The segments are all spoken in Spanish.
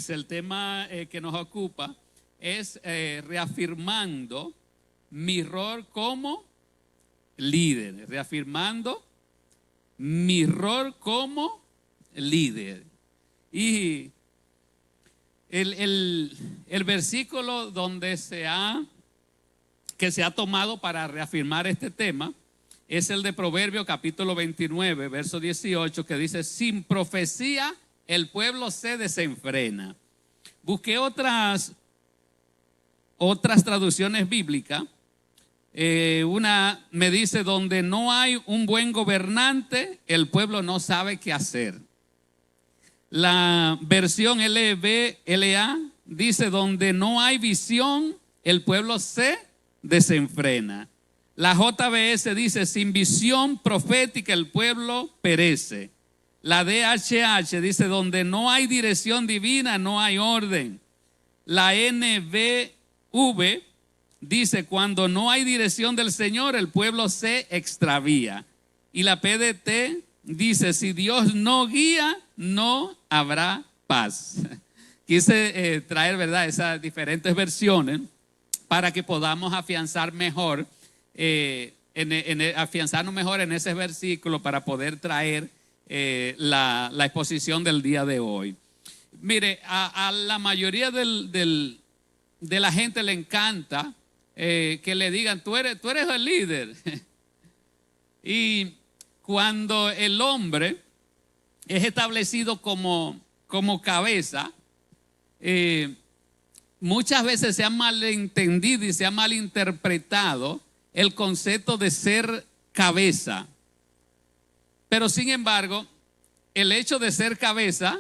Pues el tema que nos ocupa es reafirmando mi rol como líder. Reafirmando mi rol como líder. Y el versículo donde que se ha tomado para reafirmar este tema es el de Proverbios capítulo 29, verso 18, que dice: sin profecía el pueblo se desenfrena. Busqué otras traducciones bíblicas. Una me dice: donde no hay un buen gobernante, el pueblo no sabe qué hacer. La versión LA dice: donde no hay visión, el pueblo se desenfrena. La JBS dice: sin visión profética el pueblo perece. La DHH dice: donde no hay dirección divina, no hay orden. La NBV dice: cuando no hay dirección del Señor, el pueblo se extravía. Y la PDT dice: si Dios no guía, no habrá paz. Quise traer, ¿verdad?, esas diferentes versiones para que podamos afianzar mejor, afianzarnos mejor en ese versículo para poder traer la exposición del día de hoy. Mire, a la mayoría de la gente le encanta que le digan: tú eres el líder. Y cuando el hombre es establecido como cabeza, muchas veces se ha malentendido y se ha malinterpretado el concepto de ser cabeza. Pero sin embargo, el hecho de ser cabeza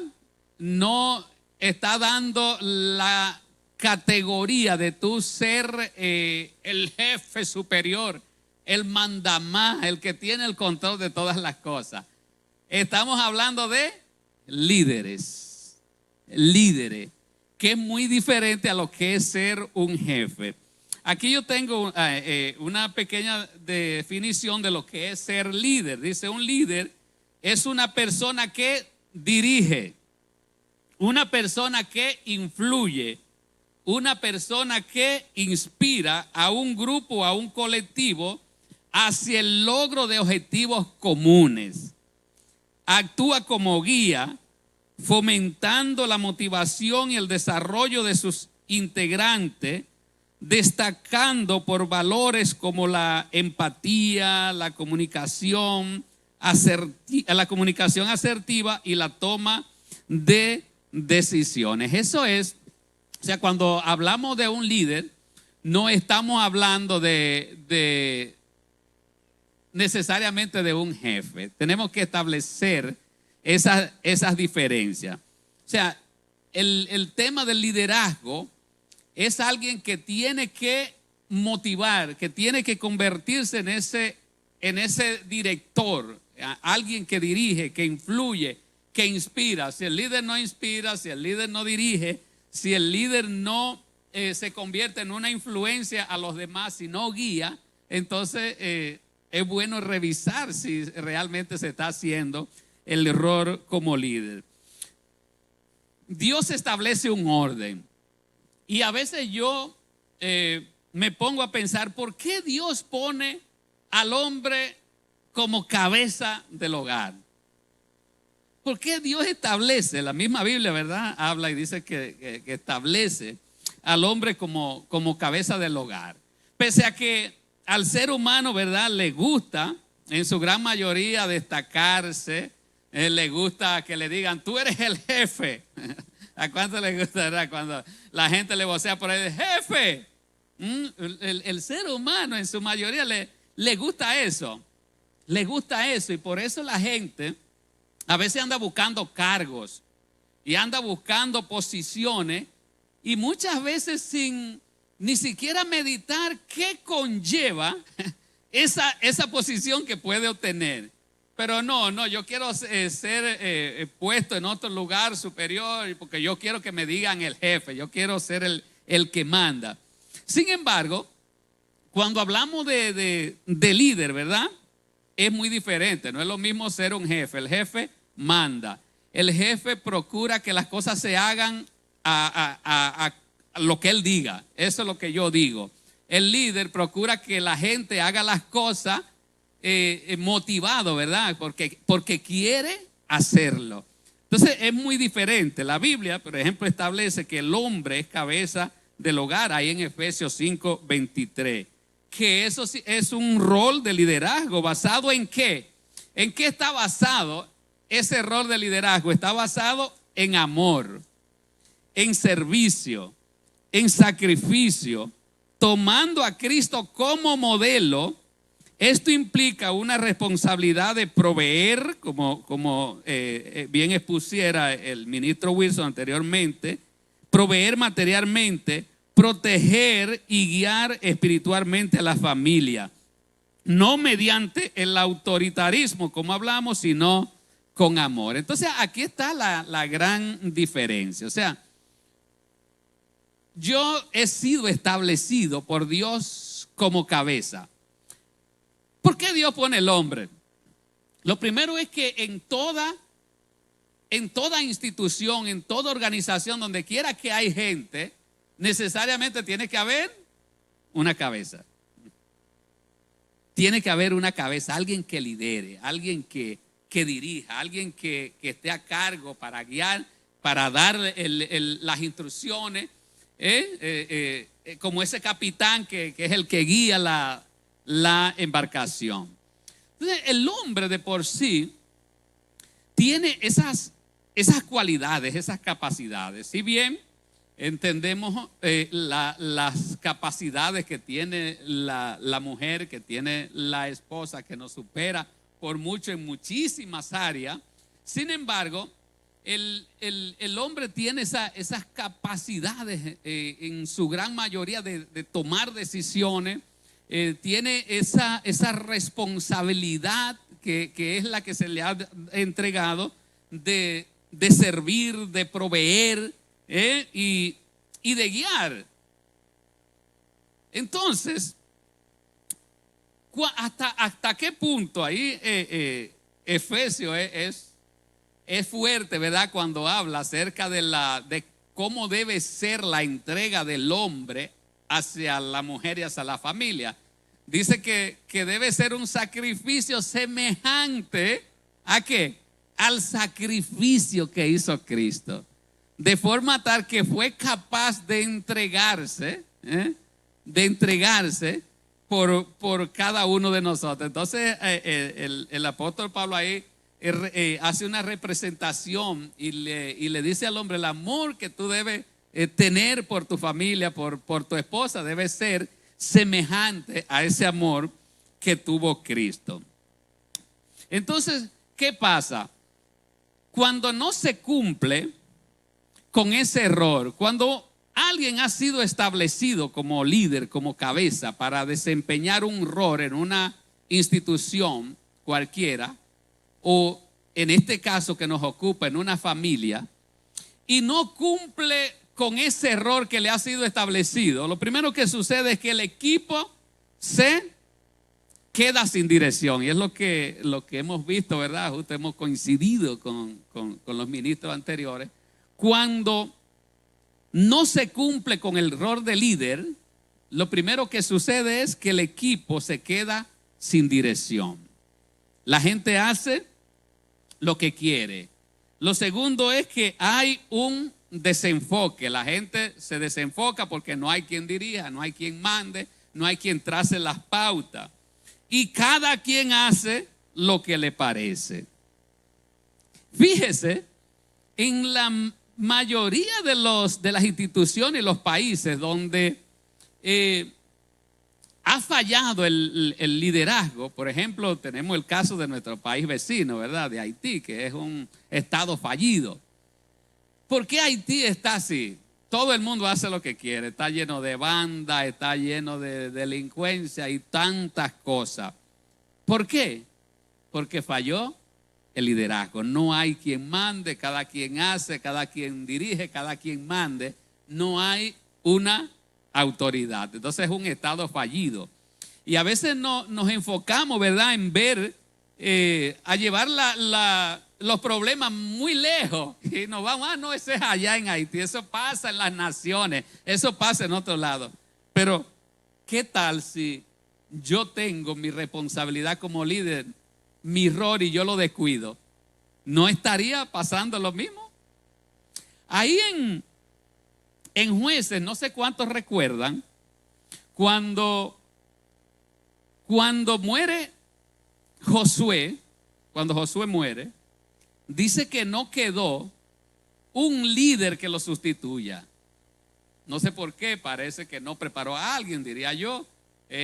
no está dando la categoría de tú ser el jefe superior, el mandamás, el que tiene el control de todas las cosas. Estamos hablando de líderes, que es muy diferente a lo que es ser un jefe. Aquí yo tengo una pequeña definición de lo que es ser líder. Dice: un líder es una persona que dirige, una persona que influye, una persona que inspira a un grupo, a un colectivo hacia el logro de objetivos comunes. Actúa como guía, fomentando la motivación y el desarrollo de sus integrantes, destacando por valores como la empatía, la comunicación asertiva y la toma de decisiones. Eso es, o sea, cuando hablamos de un líder, no estamos hablando de necesariamente de un jefe. Tenemos que establecer esas diferencias. O sea, el tema del liderazgo es alguien que tiene que motivar, que tiene que convertirse en ese director, alguien que dirige, que influye, que inspira. Si el líder no inspira, si el líder no dirige, si el líder no se convierte en una influencia a los demás, si no guía, entonces es bueno revisar si realmente se está haciendo el error como líder. Dios establece un orden. Y a veces yo me pongo a pensar: ¿por qué Dios pone al hombre como cabeza del hogar? ¿Por qué Dios establece? La misma Biblia, ¿verdad?, habla y dice que establece al hombre como cabeza del hogar. Pese a que al ser humano, ¿verdad?, le gusta en su gran mayoría destacarse, le gusta que le digan: tú eres el jefe. ¿A cuánto le gusta, verdad?, cuando la gente le vocea por ahí: jefe. El ser humano en su mayoría le gusta eso. Le gusta eso, y por eso la gente a veces anda buscando cargos y anda buscando posiciones, y muchas veces sin ni siquiera meditar qué conlleva esa posición que puede obtener. Pero no, yo quiero ser puesto en otro lugar superior porque yo quiero que me digan el jefe, yo quiero ser el que manda. Sin embargo, cuando hablamos de líder, ¿verdad?, es muy diferente. No es lo mismo ser un jefe. El jefe manda. El jefe procura que las cosas se hagan a lo que él diga. Eso es lo que yo digo. El líder procura que la gente haga las cosas motivado, ¿verdad? Porque quiere hacerlo. Entonces es muy diferente. La Biblia, por ejemplo, establece que el hombre es cabeza del hogar, ahí en Efesios 5:23. Que eso sí es un rol de liderazgo. ¿Basado en qué? ¿En qué está basado ese rol de liderazgo? Está basado en amor, en servicio, en sacrificio, tomando a Cristo como modelo. Esto implica una responsabilidad de proveer, como bien expusiera el ministro Wilson anteriormente, proveer materialmente, proteger y guiar espiritualmente a la familia, no mediante el autoritarismo, como hablamos, sino con amor. Entonces aquí está la gran diferencia. O sea, yo he sido establecido por Dios como cabeza. ¿Por qué Dios pone el hombre? Lo primero es que en toda institución, en toda organización, donde quiera que hay gente, necesariamente tiene que haber una cabeza. Tiene que haber una cabeza, alguien que lidere, alguien que dirija, alguien que esté a cargo para guiar, para dar las instrucciones, como ese capitán que es el que guía la embarcación. Entonces, el hombre de por sí tiene esas cualidades, esas capacidades. Si bien entendemos las capacidades que tiene la mujer, que tiene la esposa, que nos supera por mucho en muchísimas áreas, sin embargo, el hombre tiene esas capacidades en su gran mayoría de tomar decisiones. Tiene esa responsabilidad que es la que se le ha entregado de servir, de proveer y de guiar. Entonces, ¿hasta qué punto ahí Efesios es fuerte, ¿verdad? Cuando habla acerca de cómo debe ser la entrega del hombre hacia la mujer y hacia la familia. Dice que debe ser un sacrificio semejante ¿a qué? Al sacrificio que hizo Cristo, de forma tal que fue capaz de entregarse por cada uno de nosotros. Entonces el apóstol Pablo ahí hace una representación y le dice al hombre: el amor que tú debes tener por tu familia, por tu esposa, debe ser semejante a ese amor que tuvo Cristo. Entonces, ¿qué pasa? Cuando no se cumple con ese error, cuando alguien ha sido establecido como líder, como cabeza, para desempeñar un rol en una institución cualquiera, o en este caso que nos ocupa, en una familia, y no cumple con ese error que le ha sido establecido, lo primero que sucede es que el equipo se queda sin dirección. Y es lo que hemos visto, ¿verdad? Justo hemos coincidido con los ministros anteriores. Cuando no se cumple con el rol de líder, lo primero que sucede es que el equipo se queda sin dirección. La gente hace lo que quiere. Lo segundo es que hay un desenfoque. La gente se desenfoca porque no hay quien dirija, no hay quien mande, no hay quien trace las pautas. Y cada quien hace lo que le parece. Fíjese, en la mayoría de las instituciones y los países donde ha fallado el liderazgo, por ejemplo, tenemos el caso de nuestro país vecino, ¿verdad? De Haití, que es un estado fallido. ¿Por qué Haití está así? Todo el mundo hace lo que quiere, está lleno de banda, está lleno de delincuencia y tantas cosas. ¿Por qué? Porque falló el liderazgo. No hay quien mande, cada quien hace, cada quien dirige, cada quien mande. No hay una autoridad. Entonces es un estado fallido. Y a veces nos enfocamos, ¿verdad?, en ver a llevar los problemas muy lejos y nos vamos, no, ese es allá en Haití, eso pasa en las naciones, eso pasa en otro lado. Pero ¿qué tal si yo tengo mi responsabilidad como líder, mi rol y yo lo descuido? ¿No estaría pasando lo mismo? Ahí en Jueces, no sé cuántos recuerdan, cuando muere Josué, cuando Josué muere, dice que no quedó un líder que lo sustituya. No sé por qué, parece que no preparó a alguien, diría yo.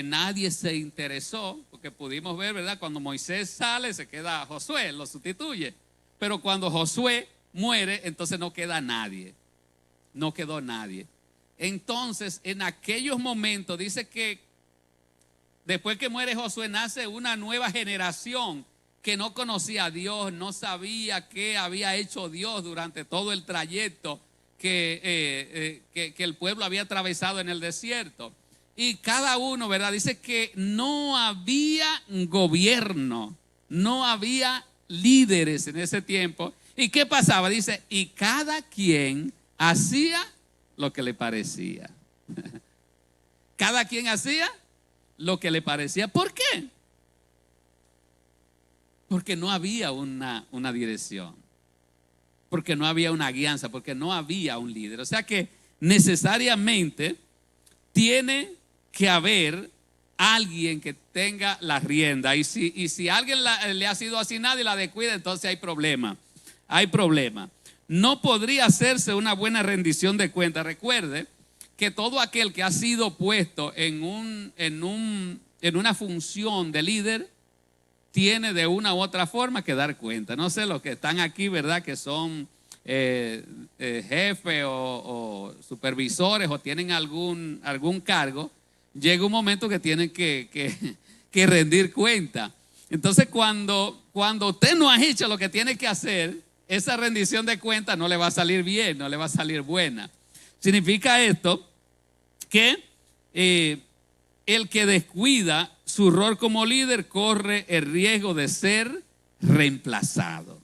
Nadie se interesó, porque pudimos ver, ¿verdad? Cuando Moisés sale, se queda Josué, lo sustituye. Pero cuando Josué muere, entonces no queda nadie. No quedó nadie. Entonces, en aquellos momentos, dice que después que muere Josué, nace una nueva generación que no conocía a Dios, no sabía qué había hecho Dios durante todo el trayecto que el pueblo había atravesado en el desierto. Y cada uno, ¿verdad? Dice que no había gobierno, no había líderes en ese tiempo. ¿Y qué pasaba? Dice, y cada quien hacía lo que le parecía. Cada quien hacía lo que le parecía. ¿Por qué? Porque no había una dirección, porque no había una guianza, porque no había un líder. O sea que necesariamente tiene que haber alguien que tenga la rienda. Y si alguien le ha sido asignado y la descuida, entonces hay problema. Hay problema. No podría hacerse una buena rendición de cuentas. Recuerde que todo aquel que ha sido puesto en una función de líder tiene de una u otra forma que dar cuenta. No sé, los que están aquí, ¿verdad? Que son jefes o supervisores o tienen algún cargo, llega un momento que tienen que rendir cuenta. Entonces, cuando usted no ha hecho lo que tiene que hacer, esa rendición de cuentas no le va a salir bien, no le va a salir buena. Significa esto que el que descuida su rol como líder corre el riesgo de ser reemplazado.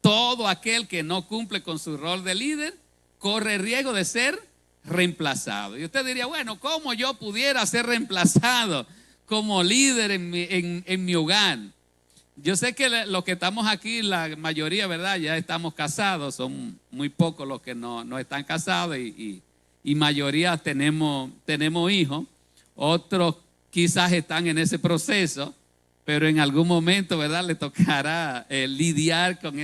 Todo aquel que no cumple con su rol de líder corre el riesgo de ser reemplazado. Y usted diría, bueno, ¿cómo yo pudiera ser reemplazado como líder en mi hogar? Yo sé que los que estamos aquí, la mayoría, ¿verdad? Ya estamos casados, son muy pocos los que no están casados y mayoría tenemos hijos. Otros quizás están en ese proceso, pero en algún momento, ¿verdad? Le tocará lidiar con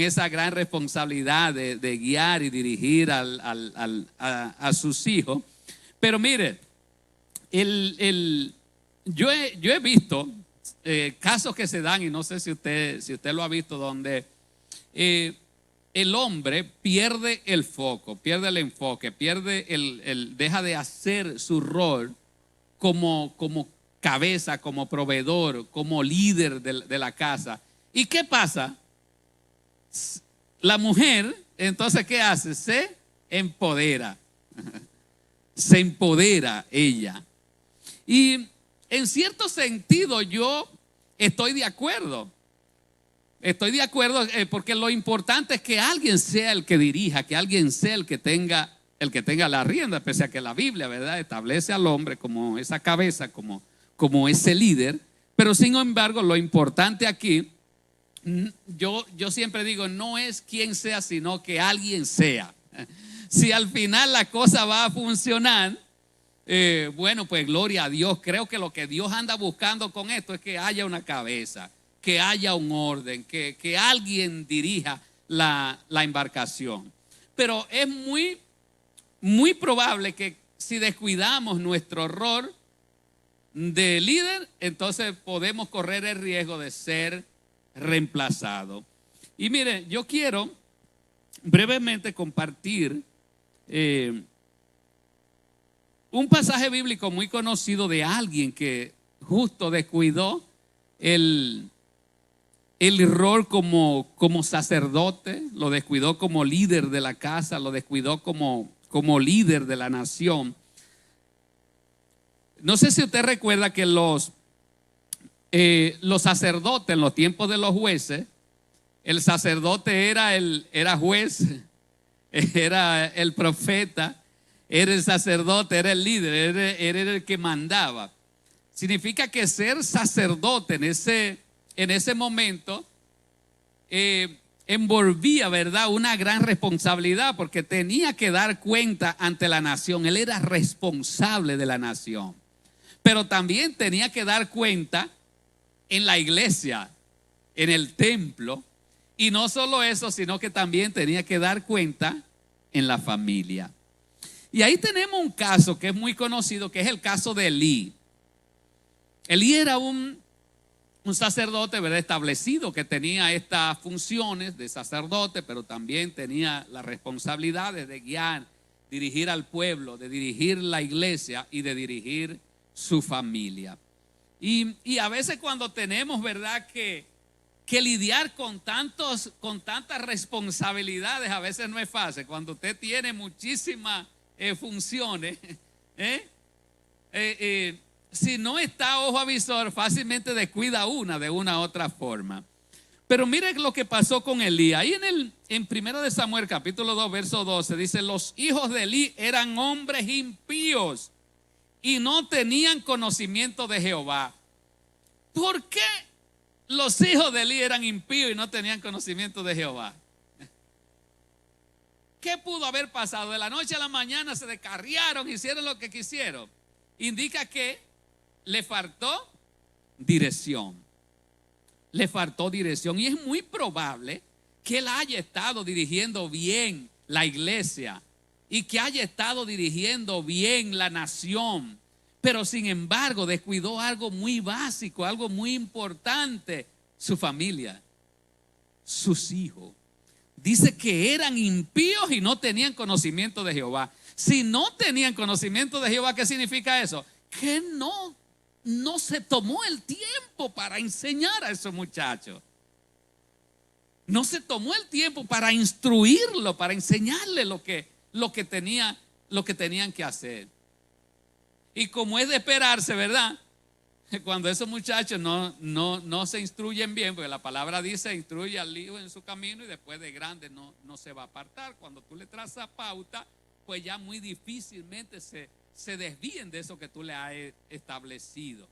esa gran responsabilidad de guiar y dirigir a sus hijos. Pero mire, yo he visto casos que se dan, y no sé si usted lo ha visto, donde el hombre pierde el foco, pierde el enfoque, deja de hacer su rol como cabeza, como proveedor, como líder de la casa. ¿Y qué pasa? La mujer, entonces, ¿qué hace? Se empodera. Se empodera ella. Y en cierto sentido yo estoy de acuerdo. Estoy de acuerdo porque lo importante es que alguien sea el que dirija, que alguien sea el que tenga la rienda, pese a que la Biblia, ¿verdad?, establece al hombre como esa cabeza, como ese líder. Pero sin embargo, lo importante aquí, yo siempre digo, no es quién sea, sino que alguien sea. Si al final la cosa va a funcionar, bueno, pues gloria a Dios. Creo que lo que Dios anda buscando con esto es que haya una cabeza, que haya un orden, que alguien dirija la embarcación. Pero es muy probable que si descuidamos nuestro rol de líder, entonces podemos correr el riesgo de ser reemplazado. Y mire, yo quiero brevemente compartir un pasaje bíblico muy conocido de alguien que justo descuidó el rol como sacerdote, lo descuidó como líder de la casa, lo descuidó como líder de la nación. No sé si usted recuerda que los sacerdotes en los tiempos de los jueces, el sacerdote era juez, era el profeta, era el sacerdote, era el líder, era el que mandaba. Significa que ser sacerdote en ese momento envolvía, ¿verdad?, una gran responsabilidad, porque tenía que dar cuenta ante la nación. Él era responsable de la nación, pero también tenía que dar cuenta en la iglesia, en el templo, y no solo eso, sino que también tenía que dar cuenta en la familia. Y ahí tenemos un caso que es muy conocido, que es el caso de Elí. Elí era un sacerdote, ¿verdad?, establecido, que tenía estas funciones de sacerdote, pero también tenía las responsabilidades de guiar, dirigir al pueblo, de dirigir la iglesia y de dirigir su familia. Y a veces cuando tenemos, ¿verdad?, que lidiar con tantas responsabilidades, a veces no es fácil. Cuando usted tiene muchísimas funciones, si no está ojo avisor, fácilmente descuida una de una u otra forma. Pero mire lo que pasó con Elí. Ahí en 1 de Samuel capítulo 2 verso 12 dice: los hijos de Elí eran hombres impíos y no tenían conocimiento de Jehová. ¿Por qué los hijos de Elí eran impíos y no tenían conocimiento de Jehová? ¿Qué pudo haber pasado? De la noche a la mañana se descarriaron, hicieron lo que quisieron. Indica que le faltó dirección. Le faltó dirección. Y es muy probable que él haya estado dirigiendo bien la iglesia y que haya estado dirigiendo bien la nación, pero sin embargo descuidó algo muy básico, algo muy importante: su familia, sus hijos. Dice que eran impíos y no tenían conocimiento de Jehová. Si no tenían conocimiento de Jehová, ¿qué significa eso? Que no se tomó el tiempo para enseñar a esos muchachos. No se tomó el tiempo para instruirlo, para enseñarle lo que tenían que hacer. Y como es de esperarse, ¿verdad?, cuando esos muchachos no se instruyen bien, porque la palabra dice: instruye al hijo en su camino y después de grande no se va a apartar. Cuando tú le trazas pauta, pues ya muy difícilmente se desvíen de eso que tú le has establecido.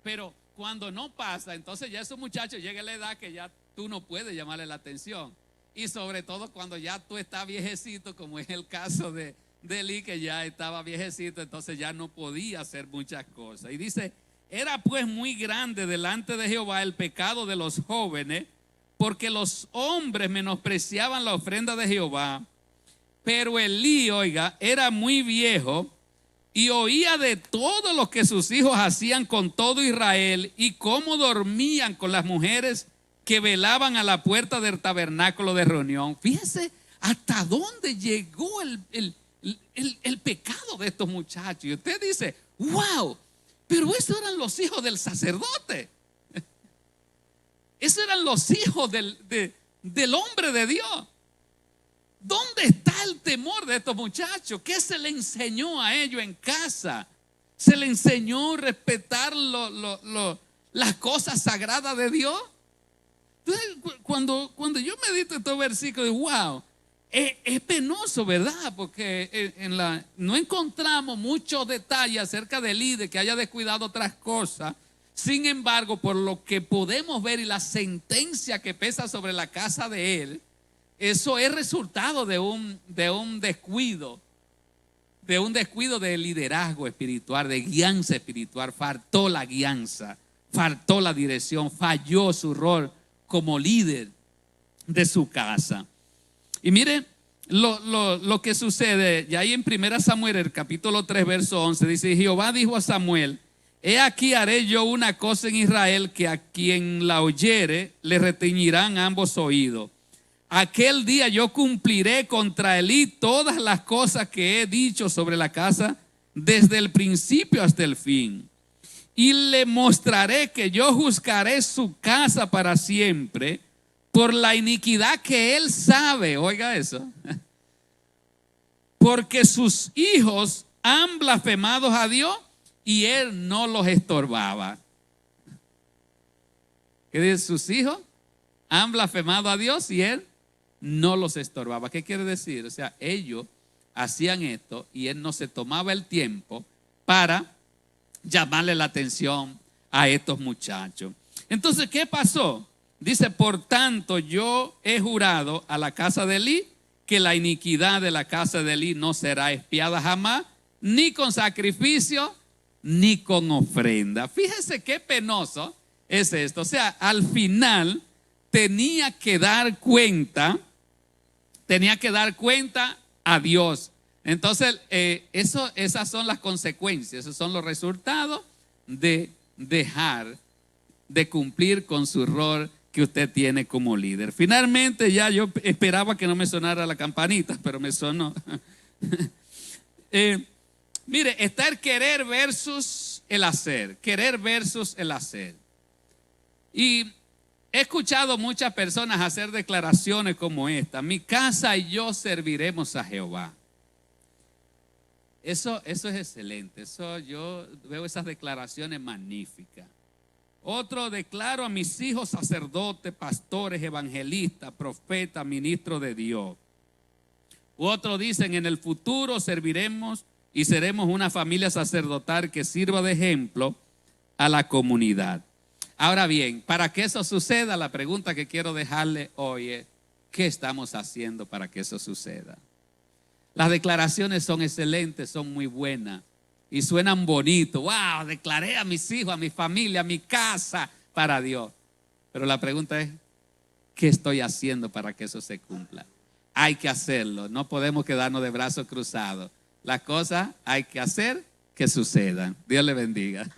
Pero cuando no pasa, entonces ya esos muchachos llegan a la edad que ya tú no puedes llamarle la atención. Y sobre todo cuando ya tú estás viejecito, como es el caso de Elí, que ya estaba viejecito, entonces ya no podía hacer muchas cosas. Y dice: era pues muy grande delante de Jehová el pecado de los jóvenes, porque los hombres menospreciaban la ofrenda de Jehová. Pero Elí, oiga, era muy viejo y oía de todo lo que sus hijos hacían con todo Israel y cómo dormían con las mujeres que velaban a la puerta del tabernáculo de reunión. Fíjese hasta dónde llegó el pecado de estos muchachos. Y usted dice: wow, pero esos eran los hijos del sacerdote. Esos eran los hijos del hombre de Dios. ¿Dónde está el temor de estos muchachos? ¿Qué se le enseñó a ellos en casa? ¿Se le enseñó a respetar las cosas sagradas de Dios? Entonces, cuando yo medito estos versículos, wow, es penoso, ¿verdad? Porque no encontramos muchos detalles acerca del líder que haya descuidado otras cosas. Sin embargo, por lo que podemos ver y la sentencia que pesa sobre la casa de él, eso es resultado de un descuido de liderazgo espiritual, de guianza espiritual. Faltó la guianza, faltó la dirección, falló su rol como líder de su casa. Y mire lo que sucede, y ahí en 1 Samuel, el capítulo 3, verso 11, dice: Jehová dijo a Samuel: he aquí haré yo una cosa en Israel, que a quien la oyere le retiñirán ambos oídos. Aquel día yo cumpliré contra Elí todas las cosas que he dicho sobre la casa desde el principio hasta el fin. Y le mostraré que yo juzgaré su casa para siempre por la iniquidad que él sabe. Oiga eso. Porque sus hijos han blasfemado a Dios y él no los estorbaba. Que dice, sus hijos han blasfemado a Dios y él no los estorbaba. ¿Qué quiere decir? O sea, ellos hacían esto y él no se tomaba el tiempo para llamarle la atención a estos muchachos. Entonces, ¿qué pasó? Dice, por tanto, yo he jurado a la casa de Elí que la iniquidad de la casa de Elí no será expiada jamás, ni con sacrificio, ni con ofrenda. Fíjese qué penoso es esto. O sea, al final tenía que dar cuenta a Dios. Entonces, esas son las consecuencias, esos son los resultados de dejar de cumplir con su rol que usted tiene como líder. Finalmente, ya yo esperaba que no me sonara la campanita, pero me sonó. Mire, está el querer versus el hacer. Querer versus el hacer. Y he escuchado muchas personas hacer declaraciones como esta: mi casa y yo serviremos a Jehová. Eso es excelente. Yo veo esas declaraciones magníficas. Otro, declaro a mis hijos sacerdotes, pastores, evangelistas, profetas, ministros de Dios. Otro dicen, en el futuro serviremos y seremos una familia sacerdotal que sirva de ejemplo a la comunidad. Ahora bien, para que eso suceda, la pregunta que quiero dejarle hoy es, ¿qué estamos haciendo para que eso suceda? Las declaraciones son excelentes, son muy buenas y suenan bonito. Wow, declaré a mis hijos, a mi familia, a mi casa para Dios. Pero la pregunta es, ¿qué estoy haciendo para que eso se cumpla? Hay que hacerlo, no podemos quedarnos de brazos cruzados. Las cosas hay que hacer que sucedan. Dios le bendiga.